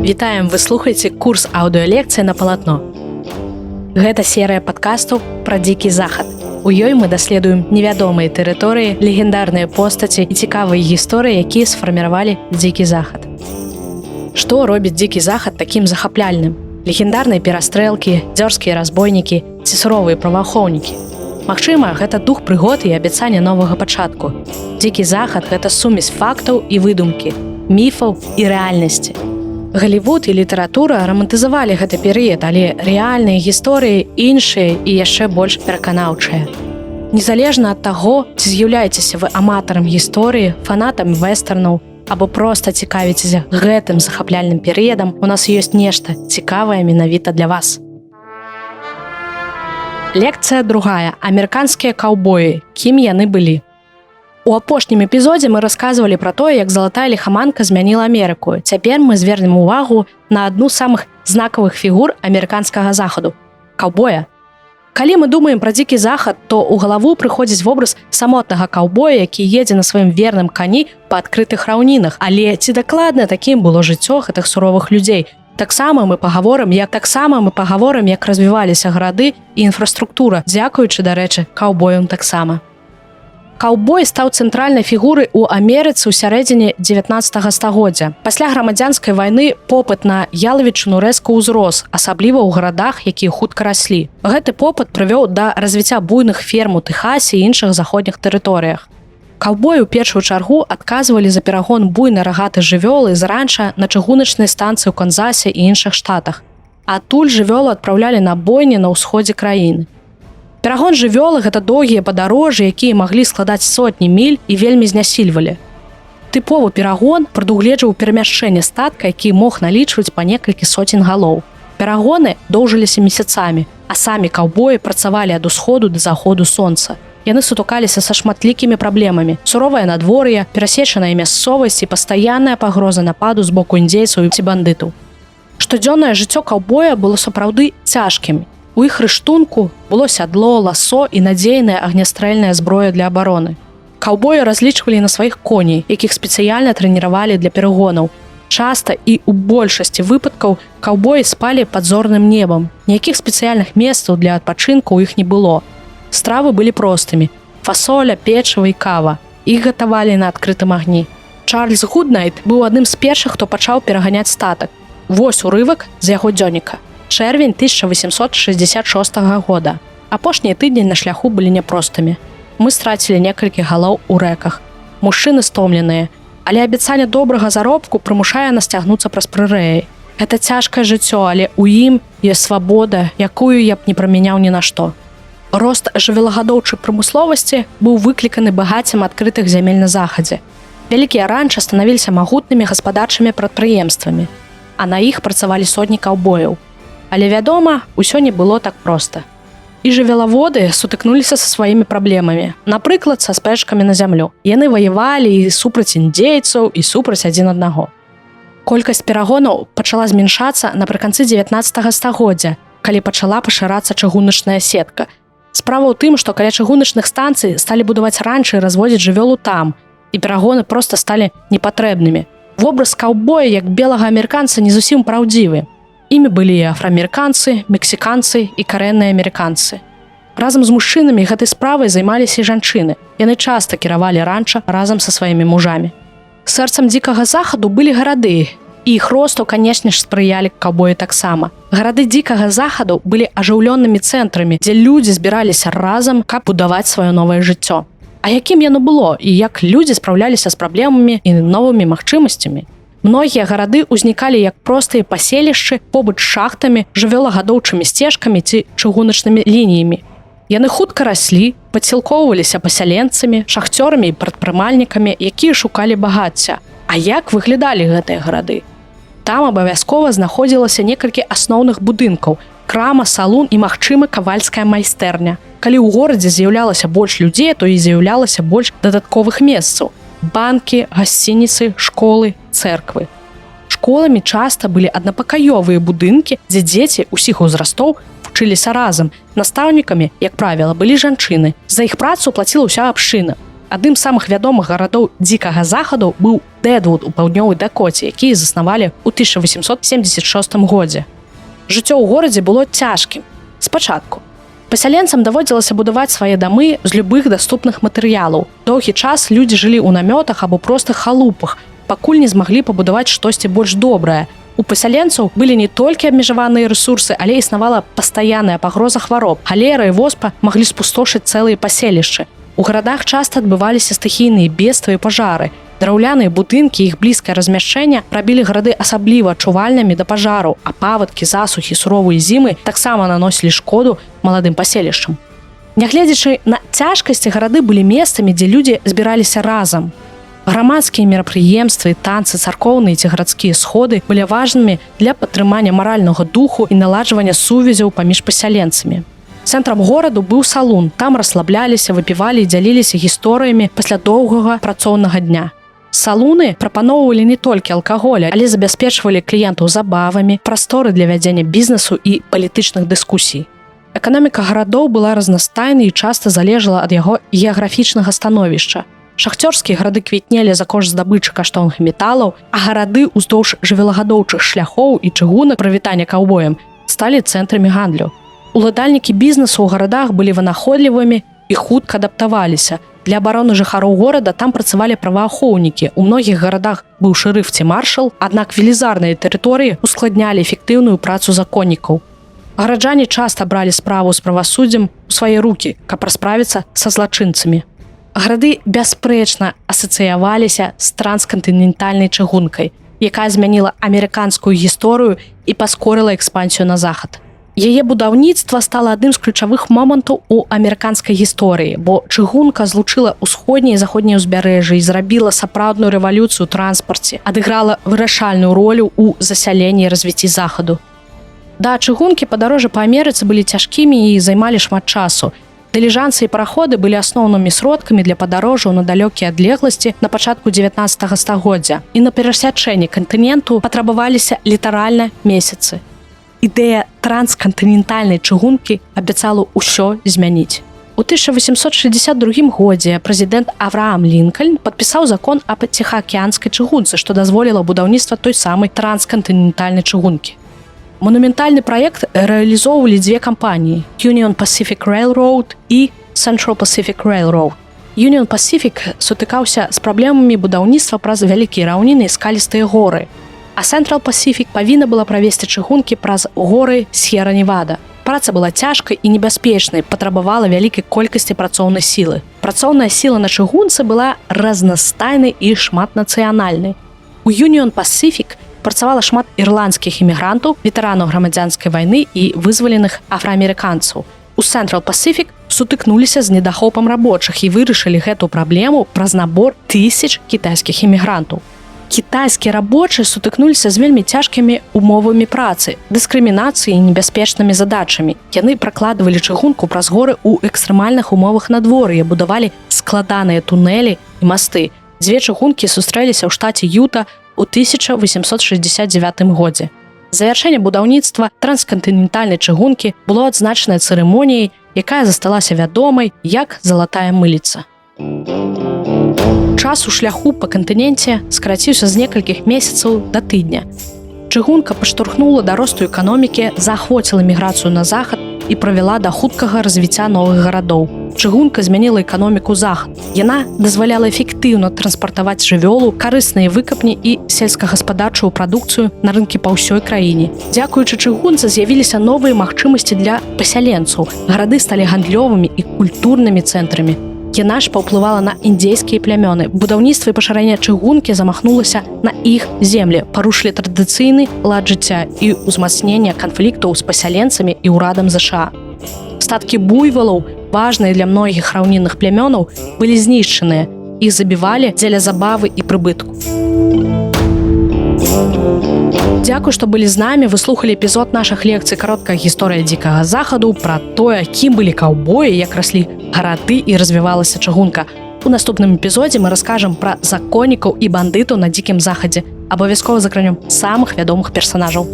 Вітаем, вы слухаеце курс аўдыёлекцыі на палатно. Гэта серыя падкастаў пра дзікі захад. У ёй мы даследуем невядомыя тэрыторыі, легендарныя постаці і цікавыя гісторыі, якія сфарміравалі дзікі захад. Што робіць дзікі захад такім захапляльным? Легендарныя перастрэлкі, дзёрзкія разбойнікі ці суровыя праваахоўнікі. Магчыма, гэта дух прыгод і абяцання новага пачатку. Дзікі захад – гэта сумесь фактаў і выдумкі, міфаў і рэальнасці. Галівуд і літаратура рамантызавалі гэты перыяд, але рэальныя гісторыі іншыя і яшчэ больш пераканаўчыя. Незалежна ад таго, ці з'яўляецеся вы аматарам гісторыі, фанатам вэстэрнаў або проста цікавіцеся гэтым захапляльным перыядам, у нас ёсць нешта цікавае менавіта для вас. Лекцыя другая. Амерыканскія каўбоі. Кім яны былі? У апошнім эпізодзе мы расказвалі пра тое, як залатая ліхаманка змяніла Амерыку. Цяпер мы звернем увагу на адну з самых знакавых фігур амерыканскага захаду – каўбоя. Калі мы думаем пра дзікі захад, то ў галаву прыходзіць вобраз самотнага каўбоя, які едзе на сваім верным кані па адкрытых раўнінах. Але ці дакладна такім было жыццё гэтых суровых людзей? Таксама мы пагаворым, як развіваліся гарады і інфраструктура, дзякуючы, дарэчы, каўбоям таксама. Каўбой стаў цэнтральнай фігурай у Амерыцы ў сярэдзіне 19 стагоддзя. Пасля грамадзянскай вайны попыт на ялавічыну рэзка ўзрос, асабліва ў гарадах, якія хутка раслі. Гэты попыт прывёў да развіцця буйных ферм у Тэхасе і іншых заходніх тэрыторыях. Каўбоі ў першую чаргу адказвалі за перагон буйнай рагатай жывёлы з ранча на чыгуначнай станцыі ў Канзасе і іншых штатах. Адтуль жывёлу адпраўлялі на бойні на ўсходзе краіны. Перагон жывёлы – гэта доўгія падарожжы, якія маглі складаць сотні міль і вельмі знясільвалі. Тыповы перагон прадугледжваў перамяшчэнне статка, які мог налічваць па некалькі соцень галоў. Перагоны доўжыліся месяцамі, а самі каўбоі працавалі ад усходу да заходу сонца. Яны сутыкаліся са шматлікімі праблемамі. Суровае надвор'е, перасечаная мясцовасць і пастаянная пагроза нападу з боку індзейцаў ці бандытаў. Штодзённае жыццё каўбоя было сапраўды цяжкім. У іх рыштунку было сядло, ласо і надзейная агнястрэльная зброя для абароны. Каўбоі разлічвалі на сваіх коней, якіх спецыяльна трэніравалі для перагонаў. Часта і ў большасці выпадкаў каўбоі спалі пад зорным небам. Ніякіх спецыяльных месцаў для адпачынку ў іх не было. Стравы былі простымі – фасоля, печыва і кава. Іх гатавалі на адкрытым агні. Чарльз Гуднайт быў адным з першых, хто пачаў пераганяць статак. Вось урывак з яго дзённіка. Чэрвень 1866 года. Апошнія тыдні на шляху былі няпростымі. Мы страцілі некалькі галоў у рэках. Мужчыны стомленыя, але абяцанне добрага заробку прымушае нас цягнуцца праз прырэі. Гэта цяжкае жыццё, але ў ім ёсць свабода, якую я б не прамяняў ні на што. Рост жывёлагадоўчай прамысловасці быў выкліканы багаццем адкрытых зямель на захадзе. Вялікія ранчы станавіліся магутнымі гаспадарчымі прадпрыемствамі, а на іх працавалі сотні каўбояў. Але, вядома, усё не было так проста. І жывёлаводы сутыкнуліся са сваімі праблемамі, напрыклад, са спрэчкамі на зямлю. Яны ваявалі і супраць індзейцаў, і супраць адзін аднаго. Колькасць перагонаў пачала змяншацца напрыканцы 19 стагоддзя, калі пачала пашырацца чыгуначная сетка. Справа ў тым, што каля чыгуначных станцый сталі будаваць ранчы і разводзіць жывёлу там, і перагоны проста сталі непатрэбнымі. Вобраз каўбоя як белага амерыканца не зусім праўдзівы. Імі былі і афраамерыканцы, мексіканцы і карэнныя амерыканцы. Разам з мужчынамі гэтай справай займаліся і жанчыны. Яны часта кіравалі ранча разам са сваімі мужамі. Сэрцам дзікага захаду былі гарады, і іх росту, канешне ж, спрыялі каўбоі таксама. Гарады дзікага захаду былі ажыўлёнымі цэнтрамі, дзе людзі збіраліся разам, каб будаваць сваё новае жыццё. А якім яно было і як людзі спраўляліся з праблемамі і новымі магчымасцямі? Многія гарады ўзнікалі як простыя паселішчы побач з шахтамі, жывёлагадоўчымі сцежкамі ці чыгуначнымі лініямі. Яны хутка раслі, падсілкоўваліся пасяленцамі, шахцёрамі і прадпрымальнікамі, якія шукалі багацця. А як выглядалі гэтыя гарады? Там абавязкова знаходзілася некалькі асноўных будынкаў – крама, салун і, магчыма, кавальская майстэрня. Калі ў горадзе з'яўлялася больш людзей, то і з'яўлялася больш дадатковых месцаў – банкі, гасцініцы, школы, цэрквы. Школамі часта былі аднапакаёвыя будынкі, дзе дзеці ўсіх узрастоў вучыліся разам. Настаўнікамі, як правіла, былі жанчыны. За іх працу плаціла ўся абшчына. Адным з самых вядомых гарадоў дзікага захаду быў Дэдвуд у паўднёвай Дакоце, якія заснавалі ў 1876 годзе. Жыццё ў горадзе было цяжкім. Спачатку пасяленцам даводзілася будаваць свае дамы з любых даступных матэрыялаў. Доўгі час людзі жылі ў намётах або простых халупах, пакуль не змаглі пабудаваць штосьці больш добрае. У пасяленцаў былі не толькі абмежаваныя рэсурсы, але існавала пастаянная пагроза хвароб. Халера і воспа маглі спустошыць цэлыя паселішчы. У гарадах часта адбываліся стыхійныя бедствы і пажары. Драўляныя будынкі і іх блізкае размяшчэнне рабілі гарады асабліва адчувальнымі да пажару, а паводкі, засухі, суровыя зімы таксама наносілі шкоду маладым паселішчам. Нягледзячы на цяжкасці, гарады былі месцамі, дзе людзі збіраліся разам. Грамадскія мерапрыемствы, танцы, царкоўныя ці гарадскія сходы былі важнымі для падтрымання маральнага духу і наладжвання сувязяў паміж пасяленцамі. Цэнтрам гораду быў салун, там расслабляліся, выпівалі і дзяліліся гісторыямі пасля доўгага працоўнага дня. Салуны прапаноўвалі не толькі алкаголь, але забяспечвалі кліентаў забавамі, прасторы для вядзення бізнесу і палітычных дыскусій. Эканоміка гарадоў была разнастайнай і часта залежала ад яго геаграфічнага становішча. Шахцёрскія гарады квітнелі за кошт здабычы каштоўных металаў, а гарады ўздоўж жывёлагадоўчых шляхоў і чыгунак прывітання каўбоем сталі цэнтрамі гандлю. Уладальнікі бізнесу ў гарадах былі вынаходлівымі і хутка адаптаваліся. Для абароны жыхароў горада там працавалі праваахоўнікі. У многіх гарадах быў шэрыф ці маршал, аднак велізарныя тэрыторыі ускладнялі эфектыўную працу законнікаў. Гараджане часта бралі справу з правасуддзем у свае рукі, каб расправіцца са злачынцамі. Гарады бясспрэчна асацыяваліся з транскантынентальнай чыгункай, якая змяніла амерыканскую гісторыю і паскорыла экспансію на захад. Яе будаўніцтва стала адным з ключавых момантаў у амерыканскай гісторыі, бо чыгунка злучыла ўсходняе і заходняе ўзбярэжжа і зрабіла сапраўдную рэвалюцыю ў транспарце, адыграла вырашальную ролю ў засяленні і развіцці захаду. Да чыгункі падарожжы па Амерыцы былі цяжкімі і займалі шмат часу. Дыліжансы і параходы былі асноўнымі сродкамі для падарожжаў на далёкія адлегласці на пачатку 19 стагоддзя. І на перасячэнні кантыненту патрабаваліся літаральна месяцы. Ідэя транскантынентальнай чыгункі абяцала ўсё змяніць. У 1862 годзе прэзідэнт Авраам Лінкальн падпісаў закон аб ціхаакіянскай чыгунцы, што дазволіла будаўніцтва той самай транскантынентальнай чыгункі. Манументальны праект рэалізоўвалі дзве кампаніі – Union Pacific Railroad і Central Pacific Railroad. Union Pacific сутыкаўся з праблемамі будаўніцтва праз вялікія раўніны і скалістыя горы, а Central Pacific павінна была правесці чыгункі праз горы С'ера-Невада. Праца была цяжкай і небяспечнай, патрабавала вялікай колькасці працоўнай сілы. Працоўная сіла на чыгунцы была разнастайнай і шматнацыянальнай. У Union Pacific працавала шмат ірландскіх імігрантаў, ветэранаў грамадзянскай вайны і вызваленых афраамерыканцаў. У Central Pacific сутыкнуліся з недахопам рабочых і вырашылі гэту праблему праз набор тысяч кітайскіх імігрантаў. Кітайскія рабочыя сутыкнуліся з вельмі цяжкімі умовамі працы, дыскрымінацыяй і небяспечнымі задачамі. Яны пракладвалі чыгунку праз горы ў экстрэмальных умовах надвор'я, будавалі складаныя тунэлі і масты. Дзве чыгункі сустрэліся ў штаце Юта ў 1869 годзе. Завяршэнне будаўніцтва транскантынентальнай чыгункі было адзначанае цырымоніяй, якая засталася вядомай як залатая мыліца. Час у шляху па кантыненце скраціўся з некалькіх месяцаў да тыдня. Чыгунка падштурхнула да росту эканомікі, заахвоціла міграцыю на захад і правяла да хуткага развіцця новых гарадоў. Чыгунка змяніла эканоміку захад. Яна дазваляла эфектыўна транспартаваць жывёлу, карысныя выкапні і сельскагаспадарчую прадукцыю на рынкі па ўсёй краіне. Дзякуючы чыгунцы з'явіліся новыя магчымасці для пасяленцаў. Гарады сталі гандлёвымі і культурнымі цэнтрамі. Яна ж паўплывала на індзейскія плямёны. Будаўніцтва і пашырэнне чыгункі замахнулася на іх землі, парушылі традыцыйны лад жыцця і ўзмацнення канфліктаў з пасяленцамі і ўрадам ЗША. Статкі буйвалаў, важныя для многіх раўнінных плямёнаў, былі знішчаныя. Іх забівалі дзеля забавы і прыбытку. Дзякуй, што былі з намі, вы слухалі эпізод нашых лекцый «Кароткая гісторыя дзікага захаду» пра тое, кім былі каўбоі, як раслі гарады і развівалася чыгунка. У наступным эпізодзе мы раскажам пра законнікаў і бандытаў на дзікім захадзе. Абавязкова закранем самых вядомых персанажаў.